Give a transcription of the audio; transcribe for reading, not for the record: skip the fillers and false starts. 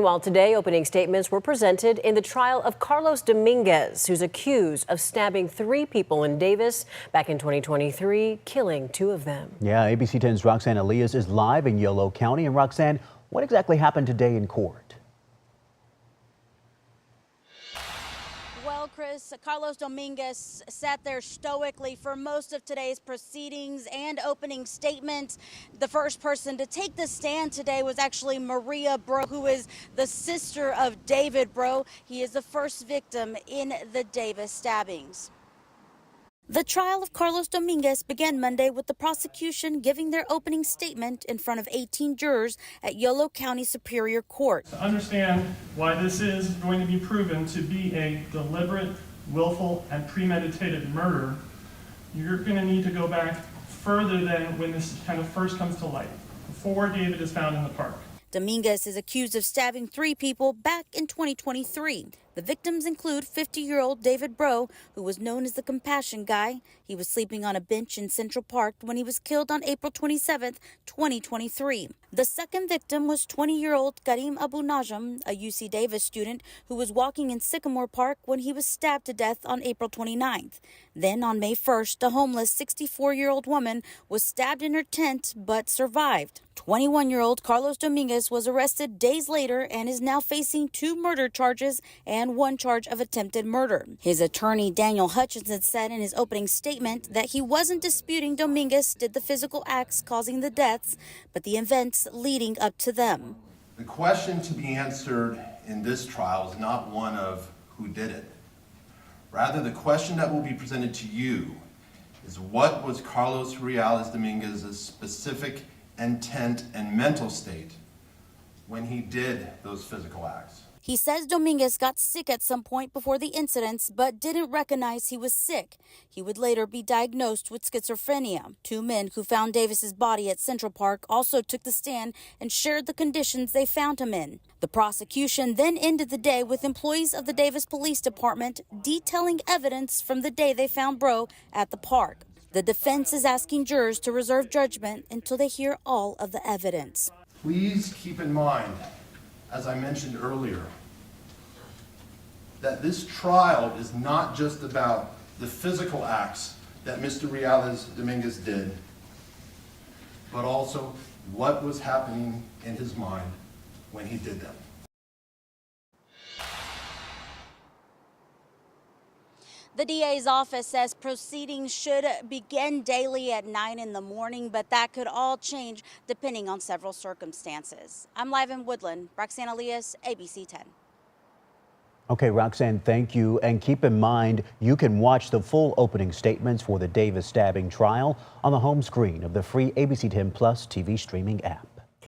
While today, opening statements were presented in the trial of Carlos Dominguez, who's accused of stabbing 3 people in Davis back in 2023, killing 2 of them. Yeah, ABC 10's Roxanne Elias is live in Yolo County. And Roxanne, what exactly happened today in court? Well, Chris, Carlos Dominguez sat there stoically for most of today's proceedings and opening statements. The first person to take the stand today was actually Maria Bro, who is the sister of David Bro. He is the first victim in the Davis stabbings. The trial of Carlos Dominguez began Monday with the prosecution giving their opening statement in front of 18 jurors at Yolo County Superior Court. To understand why this is going to be proven to be a deliberate, willful, and premeditated murder, you're going to need to go back further than when this kind of first comes to light, before David is found in the park. Dominguez is accused of stabbing 3 people back in 2023. The victims include 50-year-old David Bro, who was known as the Compassion Guy. He was sleeping on a bench in Central Park when he was killed on April 27, 2023. The second victim was 20-year-old Karim Abu Najm, a UC Davis student who was walking in Sycamore Park when he was stabbed to death on April 29th. Then on May 1st, a homeless 64-year-old woman was stabbed in her tent but survived. 21-year-old Carlos Dominguez was arrested days later and is now facing 2 murder charges and 1 charge of attempted murder. His attorney, Daniel Hutchinson, said in his opening statement that he wasn't disputing Dominguez did the physical acts causing the deaths, but the events leading up to them. The question to be answered in this trial is not one of who did it. Rather, the question that will be presented to you is what was Carlos Reales Dominguez's specific intent and mental state when he did those physical acts. He says Dominguez got sick at some point before the incidents, but didn't recognize he was sick. He would later be diagnosed with schizophrenia. 2 men who found Davis's body at Central Park also took the stand and shared the conditions they found him in. The prosecution then ended the day with employees of the Davis Police Department detailing evidence from the day they found Bro at the park. The defense is asking jurors to reserve judgment until they hear all of the evidence. Please keep in mind, as I mentioned earlier, that this trial is not just about the physical acts that Mr. Reales Dominguez did, but also what was happening in his mind when he did them. The DA's office says proceedings should begin daily at 9 in the morning, but that could all change depending on several circumstances. I'm live in Woodland. Roxanne Elias, ABC 10. Okay, Roxanne, thank you. And keep in mind, you can watch the full opening statements for the Davis stabbing trial on the home screen of the free ABC 10 Plus TV streaming app.